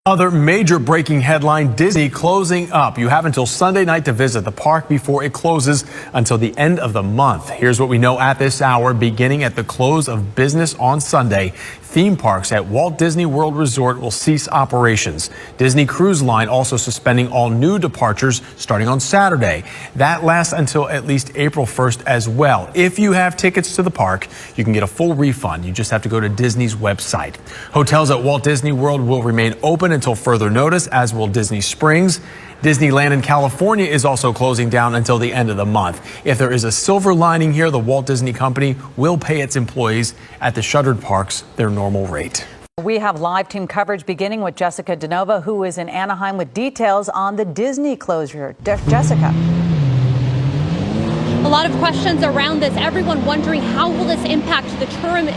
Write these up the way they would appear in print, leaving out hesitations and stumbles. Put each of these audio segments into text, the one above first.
Other major breaking headline, Disney closing up. You have until Sunday night to visit the park before it closes until the end of the month. Here's what we know at this hour. Beginning at the close of business on Sunday, theme parks at Walt Disney World Resort will cease operations. Disney Cruise Line also suspending all new departures starting on Saturday. That lasts until at least April 1st as well. If you have tickets to the park, you can get a full refund. You just have to go to Disney's website. Hotels at Walt Disney World will remain open until further notice, as will Disney Springs. Disneyland in California is also closing down until the end of the month. If there is a silver lining here, the Walt Disney Company will pay its employees at the shuttered parks their normal rate. We have live team coverage beginning with Jessica DeNova, who is in Anaheim with details on the Disney closure. Jessica. A lot of questions around this. Everyone wondering how will this impact the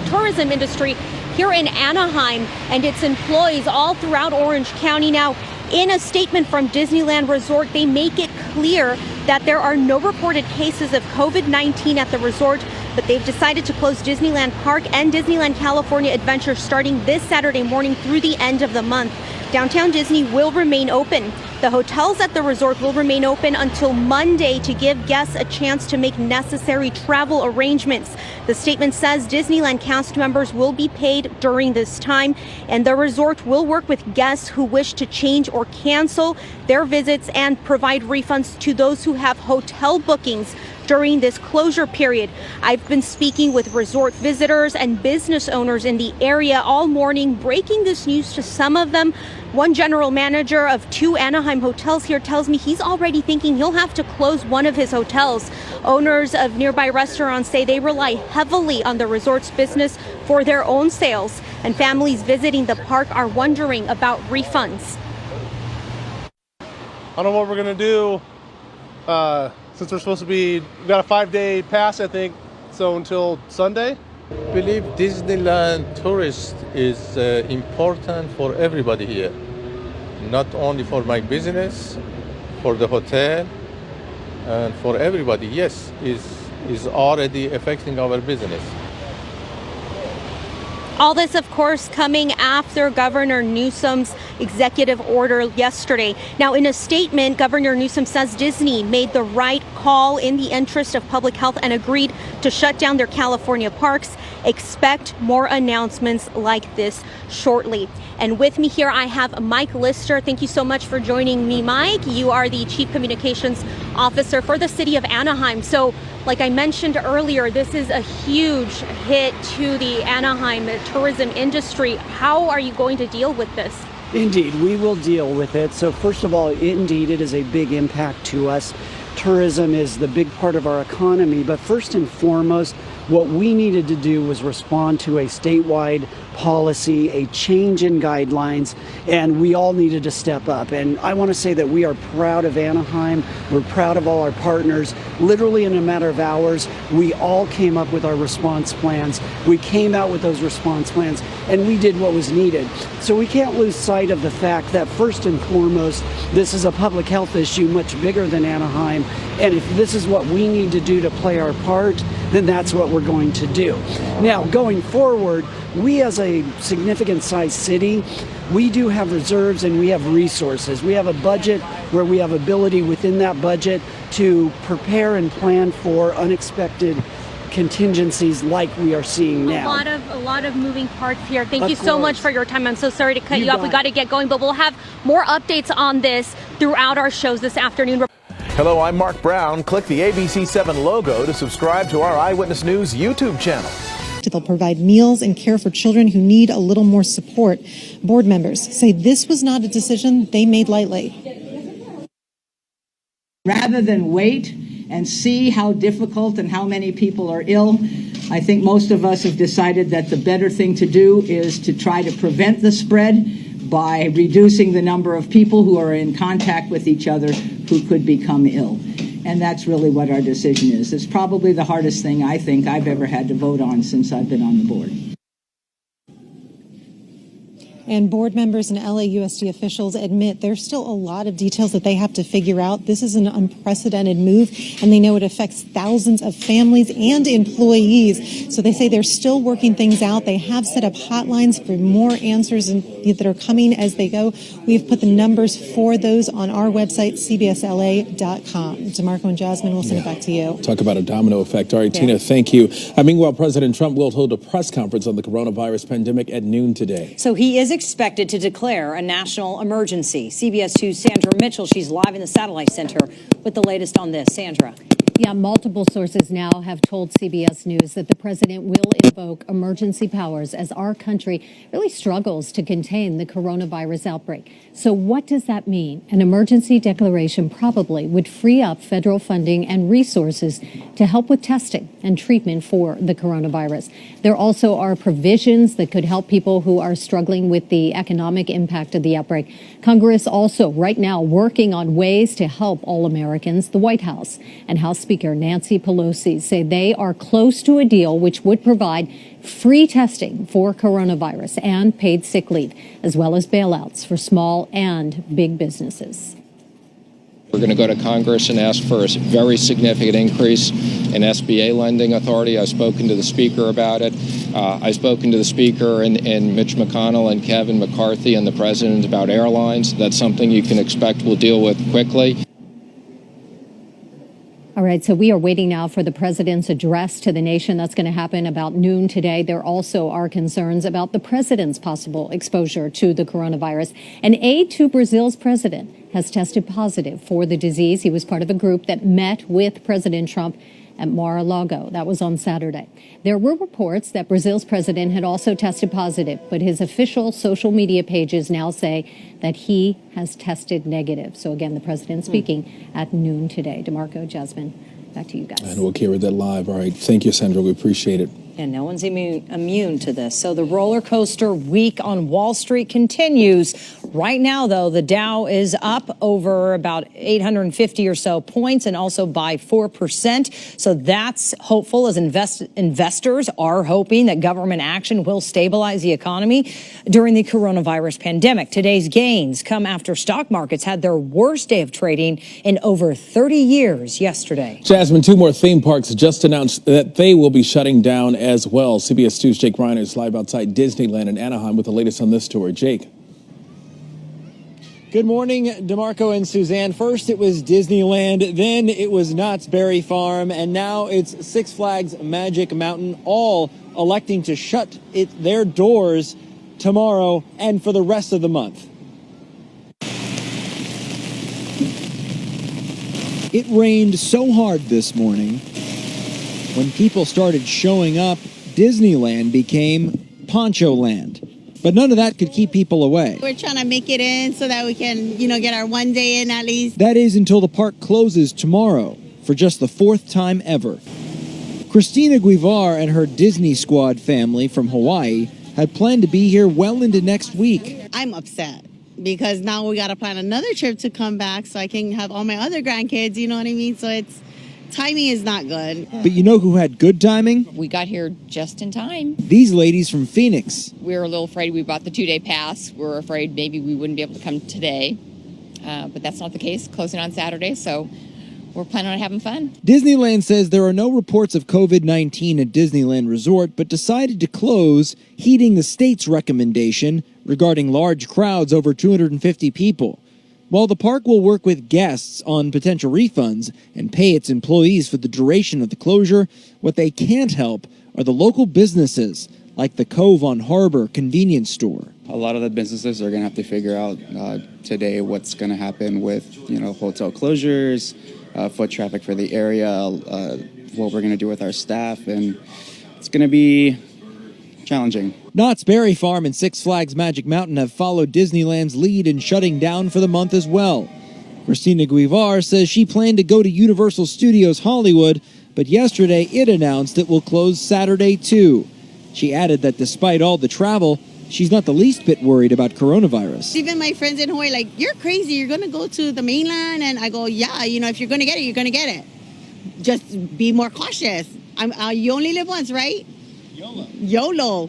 tourism industry here in Anaheim and its employees all throughout Orange County. Now, in a statement from Disneyland Resort, they make it clear that there are no reported cases of COVID-19 at the resort, but they've decided to close Disneyland Park and Disneyland California Adventure starting this Saturday morning through the end of the month. Downtown Disney will remain open. The hotels at the resort will remain open until Monday to give guests a chance to make necessary travel arrangements. The statement says Disneyland cast members will be paid during this time, and the resort will work with guests who wish to change or cancel their visits and provide refunds to those who have hotel bookings during this closure period. I've been speaking with resort visitors and business owners in the area all morning, breaking this news to some of them. One general manager of 2 Anaheim hotels here tells me he's already thinking he'll have to close one of his hotels. Owners of nearby restaurants say they rely heavily on the resort's business for their own sales, and families visiting the park are wondering about refunds. I don't know what we're gonna do. Since we're supposed to be, we've got a 5-day pass, I think, so until Sunday. I believe Disneyland tourist is important for everybody here, not only for my business, for the hotel, and for everybody. Yes, is already affecting our business. All this, of course, coming after Governor Newsom's executive order yesterday. Now, in a statement, Governor Newsom says Disney made the right call in the interest of public health and agreed to shut down their California parks. Expect more announcements like this shortly. And with me here, I have Mike Lister. Thank you so much for joining me, Mike. You are the Chief Communications Officer for the city of Anaheim. So, like I mentioned earlier, this is a huge hit to the Anaheim tourism industry. How are you going to deal with this? Indeed, we will deal with it. So first of all, indeed, it is a big impact to us. Tourism is the big part of our economy, but first and foremost, what we needed to do was respond to a statewide policy, a change in guidelines, and we all needed to step up. And I want to say that we are proud of Anaheim. We're proud of all our partners. Literally in a matter of hours, we all came up with our response plans. We came out with those response plans, and we did what was needed. So we can't lose sight of the fact that first and foremost, this is a public health issue much bigger than Anaheim. And if this is what we need to do to play our part, then that's what we're going to do. Now, going forward, we as a significant sized city, we do have reserves and we have resources. We have a budget where we have ability within that budget to prepare and plan for unexpected contingencies like we are seeing now. A lot of moving parts here. Thank you so much for your time. I'm so sorry to cut you off. We got to get going, but we'll have more updates on this throughout our shows this afternoon. Hello, I'm Mark Brown. Click the ABC7 logo to subscribe to our Eyewitness News YouTube channel. They'll provide meals and care for children who need a little more support. Board members say this was not a decision they made lightly. Rather than wait and see how difficult and how many people are ill, I think most of us have decided that the better thing to do is to try to prevent the spread by reducing the number of people who are in contact with each other who could become ill. And that's really what our decision is. It's probably the hardest thing I think I've ever had to vote on since I've been on the board. And board members and LAUSD officials admit there's still a lot of details that they have to figure out. This is an unprecedented move, and they know it affects thousands of families and employees. So they say they're still working things out. They have set up hotlines for more answers that are coming as they go. We've put the numbers for those on our website, cbsla.com. DeMarco and Jasmine, we'll send it back to you. Talk about a domino effect. All right, Tina, thank you. Meanwhile, President Trump will hold a press conference on the coronavirus pandemic at noon today. So he is expected to declare a national emergency. CBS 2's Sandra Mitchell, she's live in the Satellite Center with the latest on this. Sandra. Yeah, multiple sources now have told CBS News that the president will invoke emergency powers as our country really struggles to contain the coronavirus outbreak. So what does that mean? An emergency declaration probably would free up federal funding and resources to help with testing and treatment for the coronavirus. There also are provisions that could help people who are struggling with the economic impact of the outbreak. Congress also right now working on ways to help all Americans. The White House and House Speaker Nancy Pelosi say they are close to a deal which would provide free testing for coronavirus and paid sick leave, as well as bailouts for small and big businesses. We're going to go to Congress and ask for a very significant increase in SBA lending authority. I've spoken to the Speaker about it. I've spoken to the Speaker and Mitch McConnell and Kevin McCarthy and the President about airlines. That's something you can expect we'll deal with quickly. All right, so we are waiting now for the president's address to the nation. That's going to happen about noon today. There also are concerns about the president's possible exposure to the coronavirus. An aide to Brazil's president has tested positive for the disease. He was part of a group that met with President Trump at Mar-a-Lago. That was on Saturday. There were reports that Brazil's president had also tested positive, but his official social media pages now say that he has tested negative. So again, the president speaking at noon today. DeMarco, Jasmine, back to you guys. And we'll carry that live. All right. Thank you, Sandra. We appreciate it. And no one's immune to this. So the roller coaster week on Wall Street continues. Right now, though, the Dow is up over about 850 or so points and also by 4%. So that's hopeful as investors are hoping that government action will stabilize the economy during the coronavirus pandemic. Today's gains come after stock markets had their worst day of trading in over 30 years yesterday. Jasmine, 2 more theme parks just announced that they will be shutting down as well. CBS 2's Jake Reiner is live outside Disneyland in Anaheim with the latest on this story. Jake. Good morning, DeMarco and Suzanne. First it was Disneyland, then it was Knott's Berry Farm, and now it's Six Flags Magic Mountain, all electing to shut their doors tomorrow and for the rest of the month. It rained so hard this morning. When people started showing up, Disneyland became Poncho Land. But none of that could keep people away. We're trying to make it in so that we can, get our one day in at least. That is until the park closes tomorrow for just the 4th time ever. Christina Guivar and her Disney Squad family from Hawaii had planned to be here well into next week. I'm upset because now we got to plan another trip to come back so I can have all my other grandkids, you know what I mean? So timing is not good. But you know who had good timing? We got here just in time. These ladies from Phoenix. We were a little afraid. We bought the 2-day pass. We were afraid maybe we wouldn't be able to come today. But that's not the case, closing on Saturday. So we're planning on having fun. Disneyland says there are no reports of COVID-19 at Disneyland Resort, but decided to close, heeding the state's recommendation regarding large crowds over 250 people. While the park will work with guests on potential refunds and pay its employees for the duration of the closure, what they can't help are the local businesses, like the Cove on Harbor convenience store. A lot of the businesses are going to have to figure out today what's going to happen with, hotel closures, foot traffic for the area, what we're going to do with our staff, and it's going to be challenging. Knott's Berry Farm and Six Flags Magic Mountain have followed Disneyland's lead in shutting down for the month as well. Christina Guivar says she planned to go to Universal Studios Hollywood, but yesterday it announced it will close Saturday too. She added that despite all the travel, she's not the least bit worried about coronavirus. Even my friends in Hawaii, like, you're crazy, you're going to go to the mainland? And I go, yeah, if you're going to get it, you're going to get it. Just be more cautious. You only live once, right? YOLO.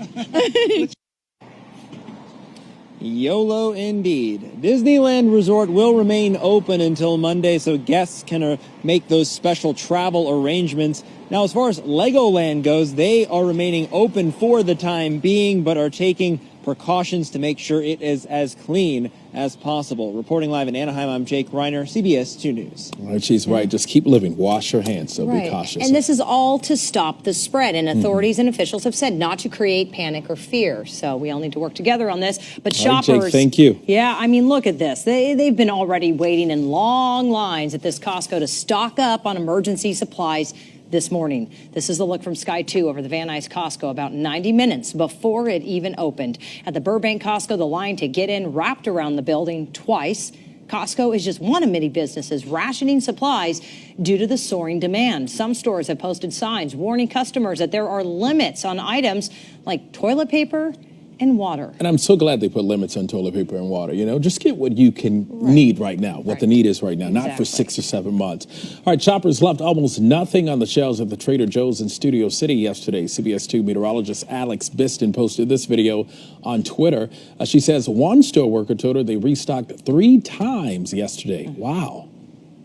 YOLO indeed. Disneyland Resort will remain open until Monday, so guests can make those special travel arrangements. Now, as far as Legoland goes, they are remaining open for the time being, but are taking precautions to make sure it is as clean as possible. Reporting live in Anaheim, I'm Jake Reiner, CBS 2 News. All right, she's right. Just keep living. Wash your hands, so be cautious. And this is all to stop the spread. And authorities and officials have said not to create panic or fear. So we all need to work together on this. But shoppers, all right, Jake, thank you. Yeah, I mean, look at this. They've been already waiting in long lines at this Costco to stock up on emergency supplies this morning. This is the look from Sky 2 over the Van Nuys Costco about 90 minutes before it even opened. At the Burbank Costco, the line to get in wrapped around the building twice. Costco is just one of many businesses rationing supplies due to the soaring demand. Some stores have posted signs warning customers that there are limits on items like toilet paper and water. And I'm so glad they put limits on toilet paper and water. You know, just get what you can need right now, what the need is right now, not for 6 or 7 months. All right, shoppers left almost nothing on the shelves at the Trader Joe's in Studio City yesterday. CBS 2 meteorologist Alex Biston posted this video on Twitter. She says one store worker told her they restocked 3 times yesterday. Wow.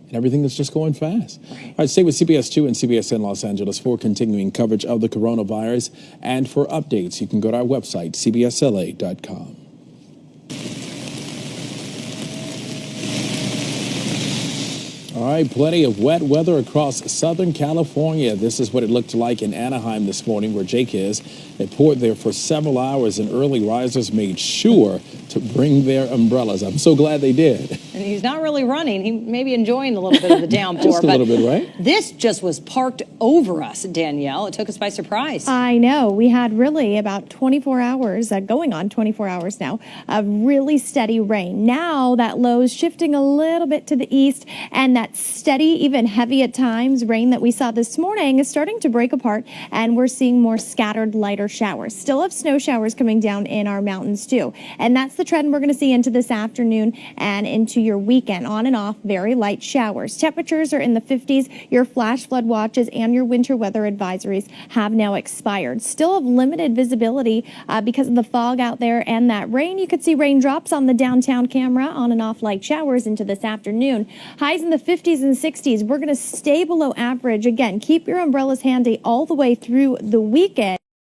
And everything is just going fast. All right, stay with CBS 2 and CBSN Los Angeles for continuing coverage of the coronavirus. And for updates, you can go to our website, cbsla.com. All right, plenty of wet weather across Southern California. This is what it looked like in Anaheim this morning, where Jake is. It poured there for several hours, and early risers made sure to bring their umbrellas. I'm so glad they did. And he's not really running. He may be enjoying a little bit of the downpour. Just a little bit, right? This just was parked over us, Danielle. It took us by surprise. I know. We had really about 24 hours, going on 24 hours now, of really steady rain. Now that low is shifting a little bit to the east, and that steady, even heavy at times, rain that we saw this morning is starting to break apart, and we're seeing more scattered, lighter showers. Still have snow showers coming down in our mountains too. And that's the trend we're going to see into this afternoon and into your weekend. On and off, very light showers. Temperatures are in the 50s. Your flash flood watches and your winter weather advisories have now expired. Still have limited visibility because of the fog out there and that rain. You could see raindrops on the downtown camera, on and off light showers into this afternoon. Highs in the 50s and 60s. We're going to stay below average. Again, keep your umbrellas handy all the way through the weekend.